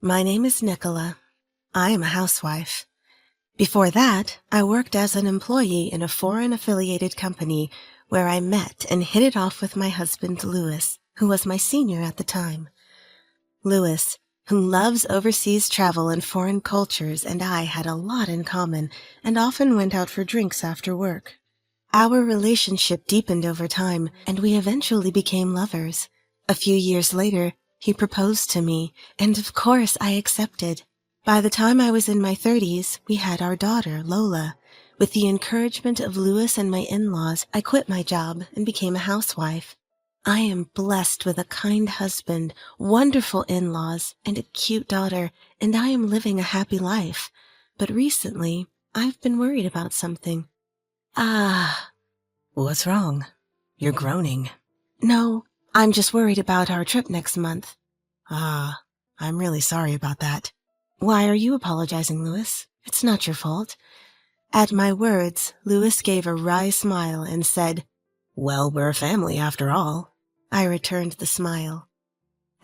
My name is Nicola. I am a housewife. Before that, I worked as an employee in a foreign-affiliated company where I met and hit it off with my husband, Louis, who was my senior at the time. Louis, who loves overseas travel and foreign cultures, and I had a lot in common and often went out for drinks after work. Our relationship deepened over time, and we eventually became lovers. A few years later, he proposed to me, and of course I accepted. By the time I was in my 30s, we had our daughter, Lola. With the encouragement of Louis and my in-laws, I quit my job and became a housewife. I am blessed with a kind husband, wonderful in-laws, and a cute daughter, and I am living a happy life. But recently, I've been worried about something. What's wrong? You're groaning. No, I'm just worried about our trip next month. I'm really sorry about that. Why are you apologizing, Louis? It's not your fault. At my words, Louis gave a wry smile and said, "Well, we're a family after all." I returned the smile.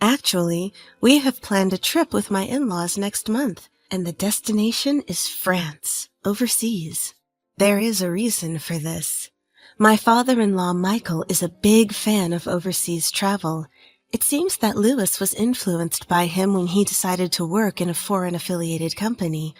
Actually, we have planned a trip with my in-laws next month, and the destination is France, overseas. There is a reason for this. My father-in-law, Michael, is a big fan of overseas travel. It seems that Louis was influenced by him when he decided to work in a foreign-affiliated company.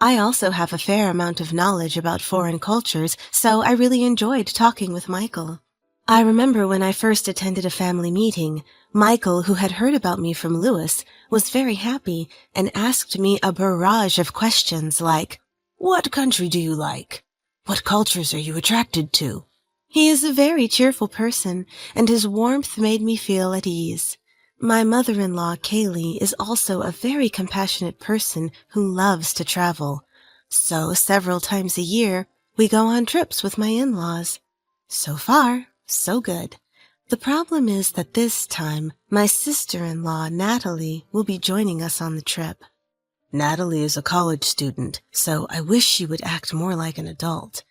I also have a fair amount of knowledge about foreign cultures, so I really enjoyed talking with Michael. I remember when I first attended a family meeting, Michael, who had heard about me from Louis, was very happy and asked me a barrage of questions like, "What country do you like? What cultures are you attracted to?" He is a very cheerful person, and his warmth made me feel at ease. My mother-in-law, Kaylee, is also a very compassionate person who loves to travel. So several times a year, we go on trips with my in-laws. So far, so good. The problem is that this time, my sister-in-law, Natalie, will be joining us on the trip. Natalie is a college student, so I wish she would act more like an adult.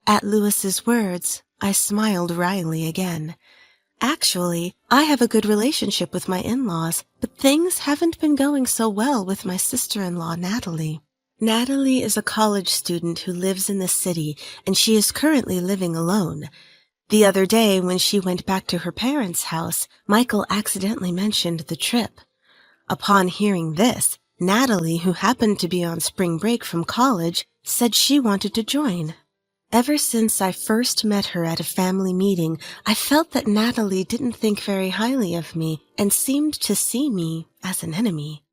At Louis's words, I smiled wryly again. Actually, I have a good relationship with my in-laws, but things haven't been going so well with my sister-in-law, Natalie. Natalie is a college student who lives in the city, and she is currently living alone. The other day, when she went back to her parents' house, Michael accidentally mentioned the trip. Upon hearing this, Natalie, who happened to be on spring break from college, said she wanted to join. Ever since I first met her at a family meeting, I felt that Natalie didn't think very highly of me and seemed to see me as an enemy.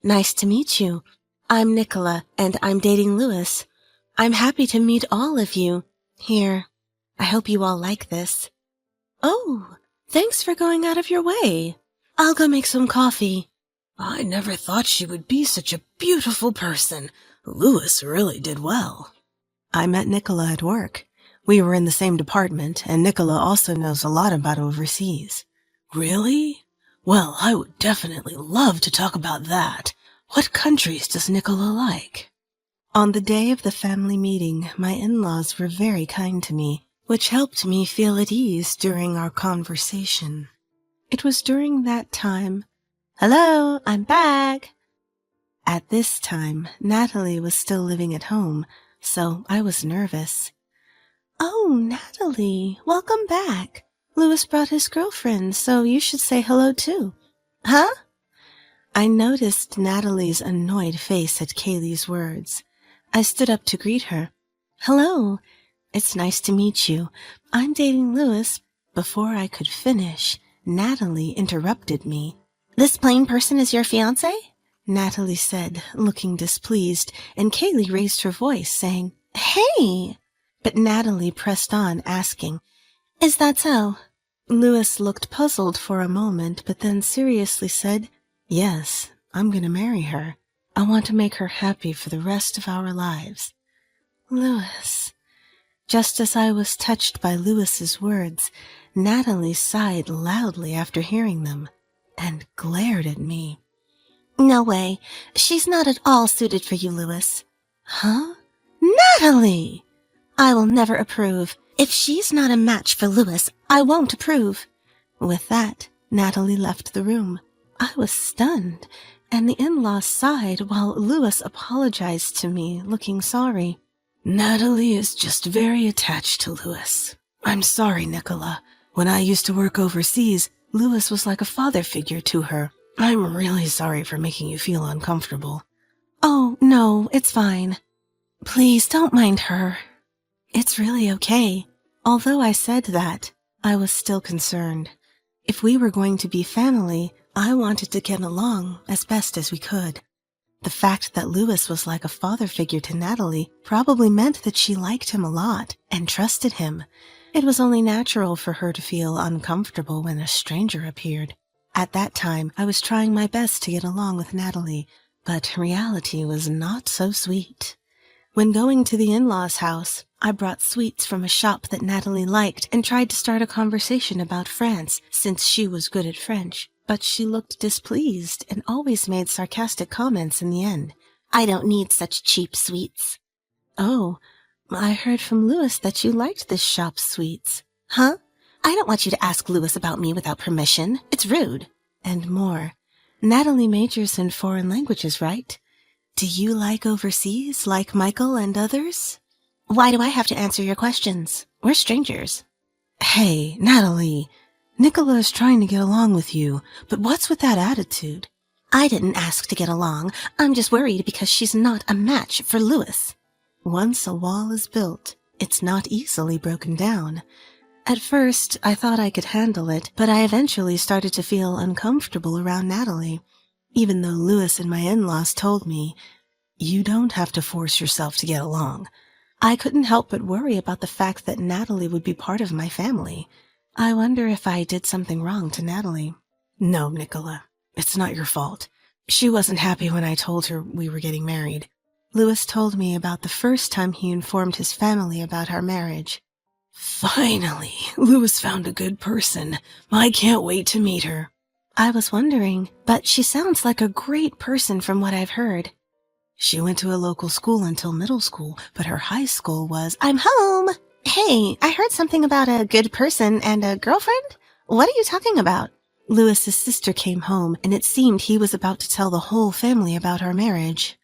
Nice to meet you. I'm Nicola, and I'm dating Louis. I'm happy to meet all of you. Here, I hope you all like this. Oh, thanks for going out of your way. I'll go make some coffee. I never thought she would be such a beautiful person. Louis really did well. I met Nicola at work. We were in the same department, and Nicola also knows a lot about overseas. Really? Well, I would definitely love to talk about that. What countries does Nicola like? On the day of the family meeting, my in-laws were very kind to me, which helped me feel at ease during our conversation. It was during that time. Hello, I'm back. At this time, Natalie was still living at home, so I was nervous. Oh, Natalie, welcome back. Louis brought his girlfriend, so you should say hello too. Huh? I noticed Natalie's annoyed face at Kaylee's words. I stood up to greet her. Hello, it's nice to meet you. I'm dating Louis. Before I could finish, Natalie interrupted me. This plain person is your fiancé? Natalie said, looking displeased, and Kaylee raised her voice, saying, Hey! But Natalie pressed on, asking, Is that so? Louis looked puzzled for a moment, but then seriously said, Yes, I'm going to marry her. I want to make her happy for the rest of our lives. Louis. Just as I was touched by Louis's words, Natalie sighed loudly after hearing them, and glared at me. No way. She's not at all suited for you, Louis. Huh? Natalie! I will never approve. If she's not a match for Louis, I won't approve. With that, Natalie left the room. I was stunned. And the in-laws sighed while Louis apologized to me, looking sorry. Natalie is just very attached to Louis. I'm sorry, Nicola. When I used to work overseas, Louis was like a father figure to her. I'm really sorry for making you feel uncomfortable. Oh, no, it's fine. Please don't mind her. It's really okay. Although I said that, I was still concerned. If we were going to be family, I wanted to get along as best as we could. The fact that Louis was like a father figure to Natalie probably meant that she liked him a lot and trusted him. It was only natural for her to feel uncomfortable when a stranger appeared. At that time, I was trying my best to get along with Natalie, but reality was not so sweet. When going to the in-laws' house, I brought sweets from a shop that Natalie liked and tried to start a conversation about France since she was good at French. But she looked displeased and always made sarcastic comments in the end. I don't need such cheap sweets. Oh, I heard from Louis that you liked this shop's sweets. Huh? I don't want you to ask Louis about me without permission. It's rude. And more. Natalie majors in foreign languages, right? Do you like overseas, like Michael and others? Why do I have to answer your questions? We're strangers. Hey, Natalie. Nicola is trying to get along with you, but what's with that attitude? I didn't ask to get along. I'm just worried because she's not a match for Louis. Once a wall is built, it's not easily broken down. At first, I thought I could handle it, but I eventually started to feel uncomfortable around Natalie. Even though Louis and my in-laws told me, you don't have to force yourself to get along. I couldn't help but worry about the fact that Natalie would be part of my family. I wonder if I did something wrong to Natalie. No, Nicola, it's not your fault. She wasn't happy when I told her we were getting married. Louis told me about the first time he informed his family about our marriage. Finally, Louis found a good person. I can't wait to meet her. I was wondering, but she sounds like a great person from what I've heard. She went to a local school until middle school, but her high school was, I'm home! Hey, I heard something about a good person and a girlfriend? What are you talking about? Louis's sister came home, and it seemed he was about to tell the whole family about our marriage.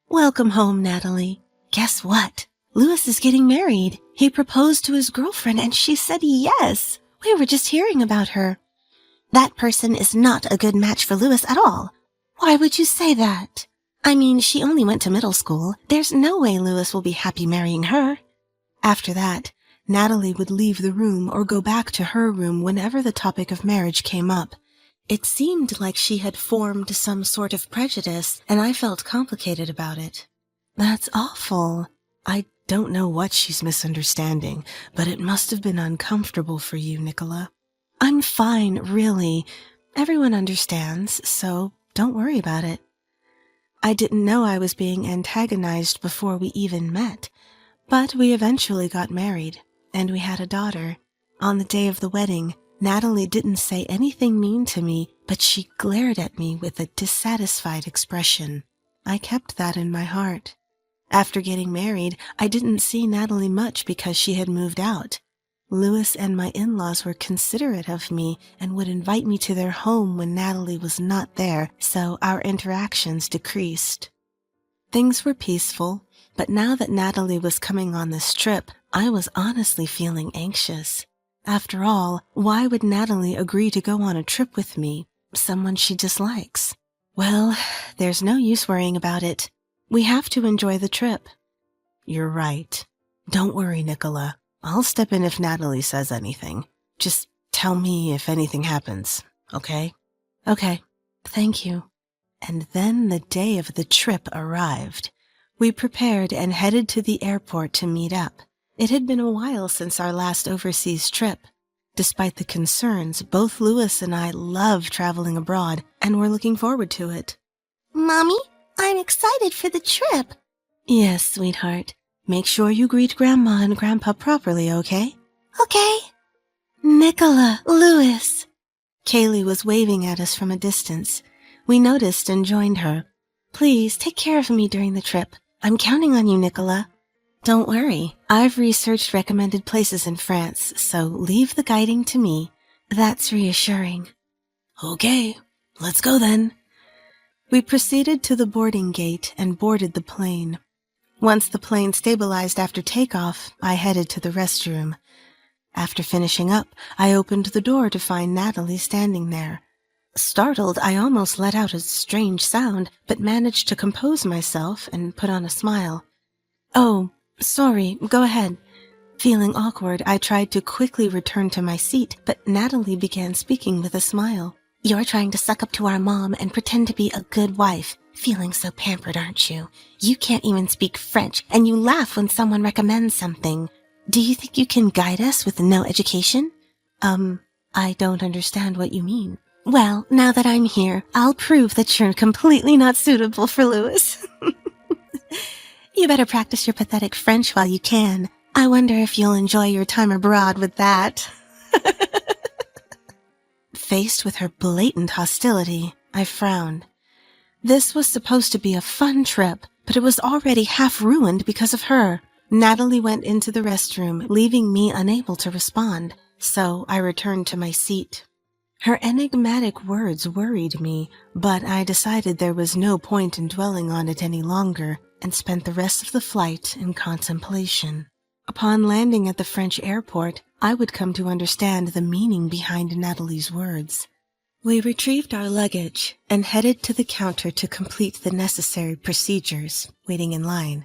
Welcome home, Natalie. Guess what? Louis is getting married. He proposed to his girlfriend, and she said yes. We were just hearing about her. That person is not a good match for Louis at all. Why would you say that? I mean, she only went to middle school. There's no way Louis will be happy marrying her. After that, Natalie would leave the room or go back to her room whenever the topic of marriage came up. It seemed like she had formed some sort of prejudice, and I felt complicated about it. That's awful. I don't know what she's misunderstanding, but it must have been uncomfortable for you, Nicola. I'm fine, really. Everyone understands, so don't worry about it. I didn't know I was being antagonized before we even met. But we eventually got married, and we had a daughter. On the day of the wedding, Natalie didn't say anything mean to me, but she glared at me with a dissatisfied expression. I kept that in my heart. After getting married, I didn't see Natalie much because she had moved out. Louis and my in-laws were considerate of me and would invite me to their home when Natalie was not there, so our interactions decreased. Things were peaceful, but now that Natalie was coming on this trip, I was honestly feeling anxious. After all, why would Natalie agree to go on a trip with me, someone she dislikes? Well, there's no use worrying about it. We have to enjoy the trip. You're right. Don't worry, Nicola. I'll step in if Natalie says anything. Just tell me if anything happens, okay? Okay, thank you. And then the day of the trip arrived. We prepared and headed to the airport to meet up. It had been a while since our last overseas trip. Despite the concerns, both Louis and I love traveling abroad and we're looking forward to it. Mommy, I'm excited for the trip. Yes, sweetheart. Make sure you greet Grandma and Grandpa properly, okay? Okay. Nicola, Louis. Kaylee was waving at us from a distance. We noticed and joined her. Please take care of me during the trip. I'm counting on you, Nicola. Don't worry. I've researched recommended places in France, so leave the guiding to me. That's reassuring. Okay, let's go then. We proceeded to the boarding gate and boarded the plane. Once the plane stabilized after takeoff, I headed to the restroom. After finishing up, I opened the door to find Natalie standing there. Startled, I almost let out a strange sound, but managed to compose myself and put on a smile. "Oh, sorry, go ahead." Feeling awkward, I tried to quickly return to my seat, but Natalie began speaking with a smile. "You're trying to suck up to our mom and pretend to be a good wife. Feeling so pampered, aren't you? You can't even speak French, and you laugh when someone recommends something. Do you think you can guide us with no education?" I don't understand what you mean." "Well, now that I'm here, I'll prove that you're completely not suitable for Louis." "You better practice your pathetic French while you can. I wonder if you'll enjoy your time abroad with that." Faced with her blatant hostility, I frowned. This was supposed to be a fun trip, but it was already half ruined because of her. Natalie went into the restroom, leaving me unable to respond, so I returned to my seat. Her enigmatic words worried me, but I decided there was no point in dwelling on it any longer and spent the rest of the flight in contemplation. Upon landing at the French airport, I would come to understand the meaning behind Natalie's words. We retrieved our luggage and headed to the counter to complete the necessary procedures, waiting in line.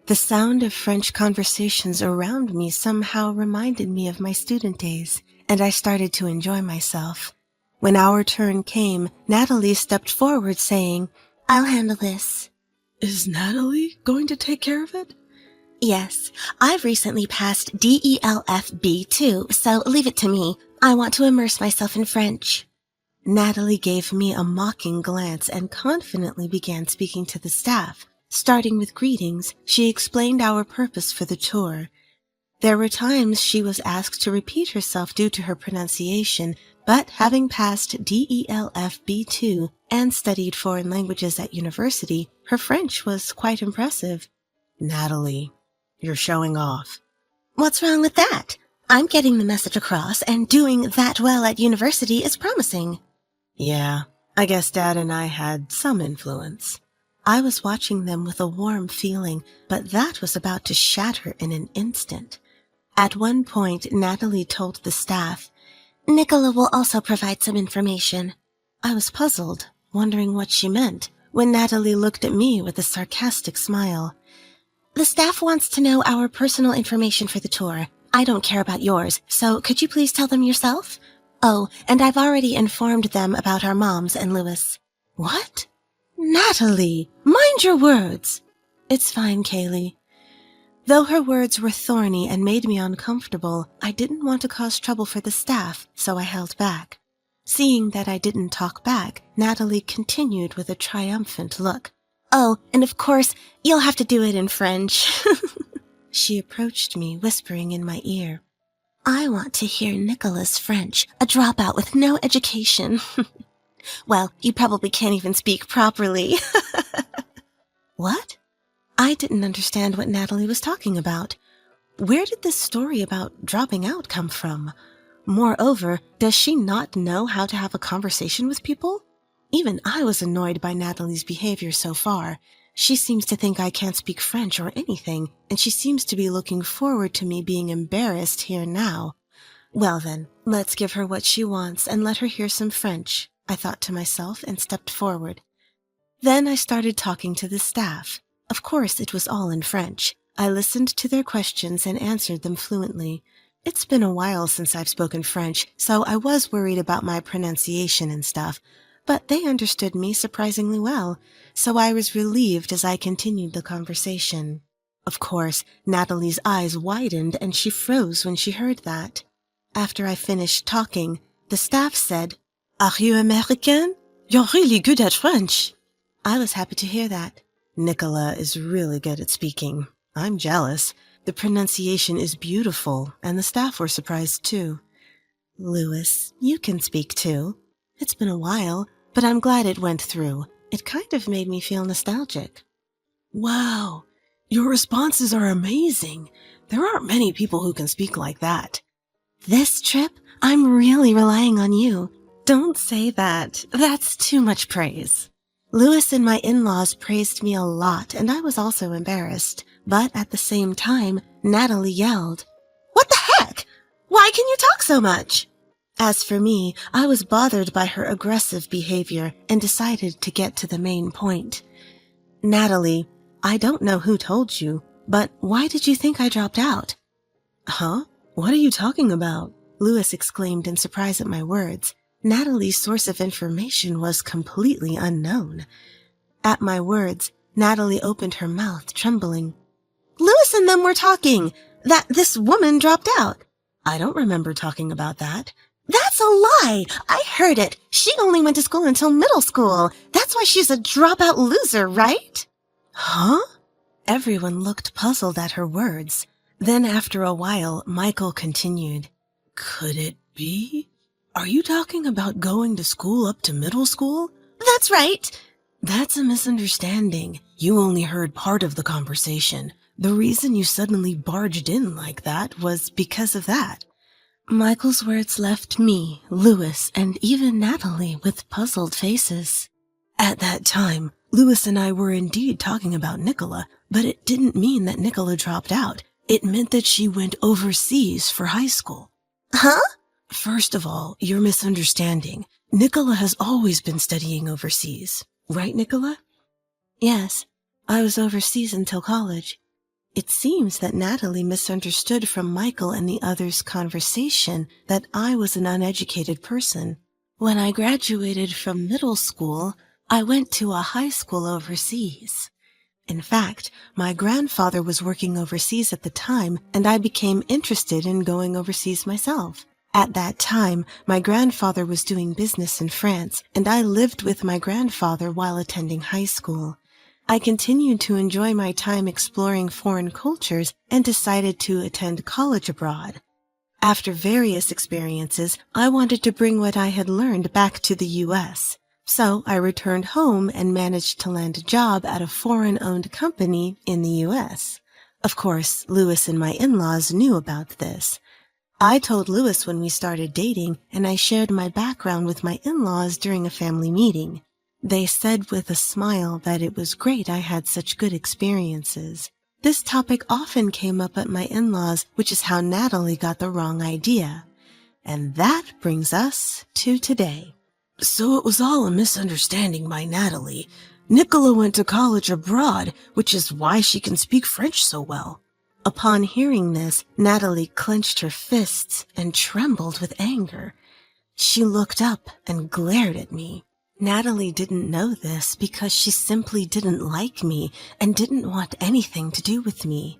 The sound of French conversations around me somehow reminded me of my student days, and I started to enjoy myself. When our turn came, Natalie stepped forward saying, "I'll handle this." "Is Natalie going to take care of it?" "Yes, I've recently passed DELF B2, so leave it to me. I want to immerse myself in French." Natalie gave me a mocking glance and confidently began speaking to the staff. Starting with greetings, she explained our purpose for the tour. There were times she was asked to repeat herself due to her pronunciation, but having passed DELF B2 and studied foreign languages at university, her French was quite impressive. "Natalie, you're showing off." "What's wrong with that? I'm getting the message across, and doing that well at university is promising." "Yeah, I guess Dad and I had some influence." I was watching them with a warm feeling, but that was about to shatter in an instant. At one point, Natalie told the staff, "Nicola will also provide some information." I was puzzled, wondering what she meant, when Natalie looked at me with a sarcastic smile. "The staff wants to know our personal information for the tour. I don't care about yours, so could you please tell them yourself? Oh, and I've already informed them about our moms and Louis." "What? Natalie, mind your words." "It's fine, Kaylee." Though her words were thorny and made me uncomfortable, I didn't want to cause trouble for the staff, so I held back. Seeing that I didn't talk back, Natalie continued with a triumphant look. "Oh, and of course, you'll have to do it in French." She approached me, whispering in my ear, "I want to hear Nicola's French, a dropout with no education." "Well, you probably can't even speak properly." What? I didn't understand what Natalie was talking about. Where did this story about dropping out come from? Moreover, does she not know how to have a conversation with people? Even I was annoyed by Natalie's behavior so far. She seems to think I can't speak French or anything, and she seems to be looking forward to me being embarrassed here now. Well then, let's give her what she wants and let her hear some French, I thought to myself and stepped forward. Then I started talking to the staff. Of course, it was all in French. I listened to their questions and answered them fluently. It's been a while since I've spoken French, so I was worried about my pronunciation and stuff, but they understood me surprisingly well, so I was relieved as I continued the conversation. Of course, Natalie's eyes widened and she froze when she heard that. After I finished talking, the staff said, "Are you American? You're really good at French." I was happy to hear that. "Nicola is really good at speaking. I'm jealous. The pronunciation is beautiful, and the staff were surprised too." "Louis, you can speak too. It's been a while, but I'm glad it went through. It kind of made me feel nostalgic." "Wow, your responses are amazing. There aren't many people who can speak like that." "This trip, I'm really relying on you." "Don't say that. That's too much praise." Louis and my in-laws praised me a lot, and I was also embarrassed. But at the same time, Natalie yelled, "What the heck? Why can you talk so much?" As for me, I was bothered by her aggressive behavior and decided to get to the main point. "Natalie, I don't know who told you, but why did you think I dropped out?" "Huh? What are you talking about?" Louis exclaimed in surprise at my words. Natalie's source of information was completely unknown. At my words, Natalie opened her mouth, trembling. "Louis and them were talking that this woman dropped out." "I don't remember talking about that." "That's a lie! I heard it. She only went to school until middle school. That's why she's a dropout loser, right?" "Huh?" Everyone looked puzzled at her words. Then after a while, Michael continued. "Could it be? Are you talking about going to school up to middle school?" "That's right." "That's a misunderstanding. You only heard part of the conversation. The reason you suddenly barged in like that was because of that." Michael's words left me, Louis, and even Natalie with puzzled faces. At that time, Louis and I were indeed talking about Nicola, but it didn't mean that Nicola dropped out. It meant that she went overseas for high school. "Huh?" "First of all, you're misunderstanding. Nicola has always been studying overseas. Right, Nicola?" "Yes, I was overseas until college." It seems that Natalie misunderstood from Michael and the others' conversation that I was an uneducated person. When I graduated from middle school, I went to a high school overseas. In fact, my grandfather was working overseas at the time, and I became interested in going overseas myself. At that time, my grandfather was doing business in France, and I lived with my grandfather while attending high school. I continued to enjoy my time exploring foreign cultures and decided to attend college abroad. After various experiences, I wanted to bring what I had learned back to the U.S., so I returned home and managed to land a job at a foreign-owned company in the U.S. Of course, Louis and my in-laws knew about this. I told Louis when we started dating, and I shared my background with my in-laws during a family meeting. They said with a smile that it was great I had such good experiences. This topic often came up at my in-laws, which is how Natalie got the wrong idea. And that brings us to today. So it was all a misunderstanding by Natalie. Nicola went to college abroad, which is why she can speak French so well. Upon hearing this, Natalie clenched her fists and trembled with anger. She looked up and glared at me. Natalie didn't know this because she simply didn't like me and didn't want anything to do with me.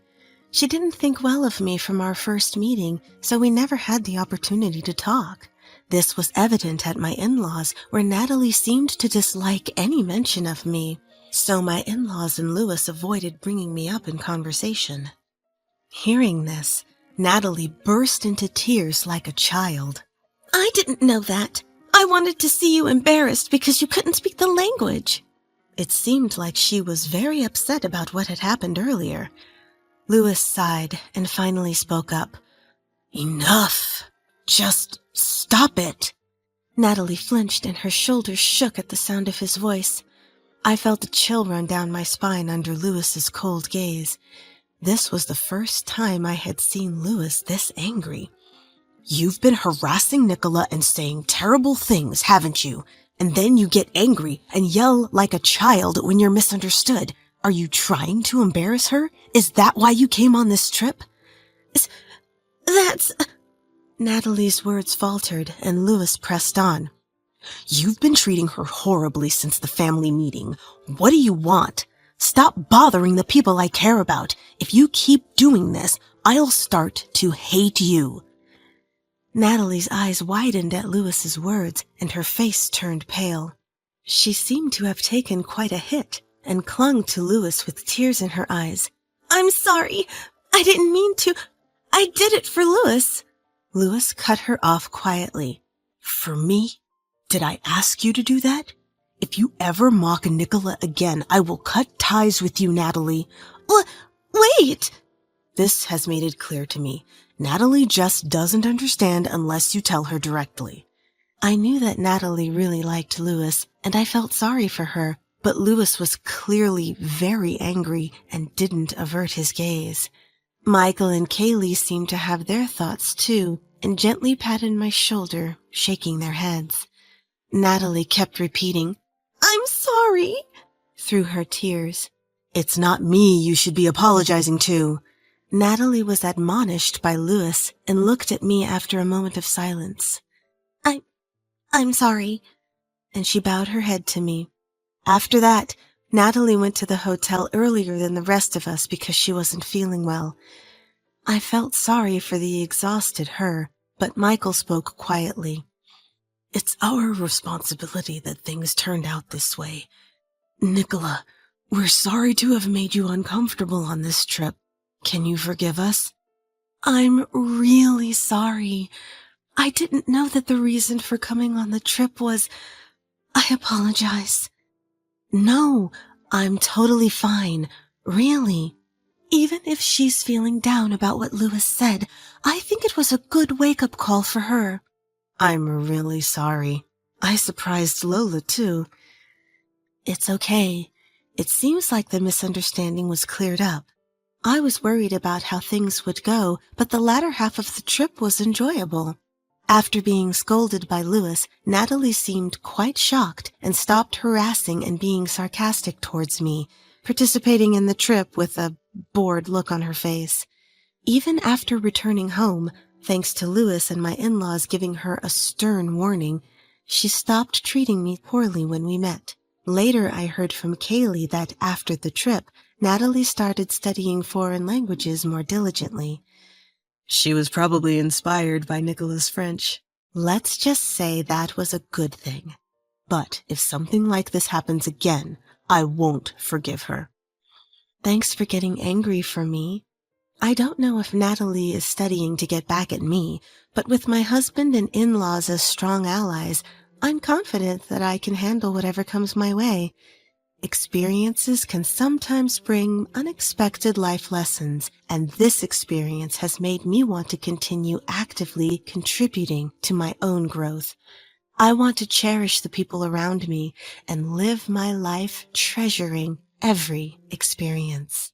She didn't think well of me from our first meeting, so we never had the opportunity to talk. This was evident at my in-laws, where Natalie seemed to dislike any mention of me, so my in-laws and Louis avoided bringing me up in conversation. Hearing this, Natalie burst into tears like a child. "I didn't know that. I wanted to see you embarrassed because you couldn't speak the language." It seemed like she was very upset about what had happened earlier. Louis sighed and finally spoke up. "Enough! Just stop it!" Natalie flinched and her shoulders shook at the sound of his voice. I felt a chill run down my spine under Louis's cold gaze. This was the first time I had seen Louis this angry. "You've been harassing Nicola and saying terrible things, haven't you? And then you get angry and yell like a child when you're misunderstood. Are you trying to embarrass her? Is that why you came on this trip?" "That's..." Natalie's words faltered and Louis pressed on. "You've been treating her horribly since the family meeting. What do you want? Stop bothering the people I care about. If you keep doing this, I'll start to hate you." Natalie's eyes widened at Louis's words, and her face turned pale. She seemed to have taken quite a hit, and clung to Louis with tears in her eyes. "I'm sorry. I didn't mean to. I did it for Louis." Louis cut her off quietly. "For me? Did I ask you to do that? If you ever mock Nicola again, I will cut ties with you, Natalie." Wait! This has made it clear to me. Natalie just doesn't understand unless you tell her directly. I knew that Natalie really liked Louis, and I felt sorry for her, but Louis was clearly very angry and didn't avert his gaze. Michael and Kaylee seemed to have their thoughts too and gently patted my shoulder, shaking their heads. Natalie kept repeating, "I'm sorry," through her tears. "It's not me you should be apologizing to." Natalie was admonished by Louis and looked at me after a moment of silence. I'm sorry," and she bowed her head to me. After that, Natalie went to the hotel earlier than the rest of us because she wasn't feeling well. I felt sorry for the exhausted her, but Michael spoke quietly. "It's our responsibility that things turned out this way. Nicola, we're sorry to have made you uncomfortable on this trip. Can you forgive us?" "I'm really sorry. I didn't know that the reason for coming on the trip was... I apologize." "No, I'm totally fine. Really. Even if she's feeling down about what Louis said, I think it was a good wake-up call for her." "I'm really sorry. I surprised Lola, too." "It's okay. It seems like the misunderstanding was cleared up. I was worried about how things would go, but the latter half of the trip was enjoyable." After being scolded by Louis, Natalie seemed quite shocked and stopped harassing and being sarcastic towards me, participating in the trip with a bored look on her face. Even after returning home, thanks to Louis and my in-laws giving her a stern warning, she stopped treating me poorly when we met. Later, I heard from Kaylee that after the trip, Natalie started studying foreign languages more diligently. She was probably inspired by Nicola's French. Let's just say that was a good thing. But if something like this happens again, I won't forgive her. Thanks for getting angry for me. I don't know if Natalie is studying to get back at me, but with my husband and in-laws as strong allies, I'm confident that I can handle whatever comes my way. Experiences can sometimes bring unexpected life lessons, and this experience has made me want to continue actively contributing to my own growth. I want to cherish the people around me and live my life treasuring every experience.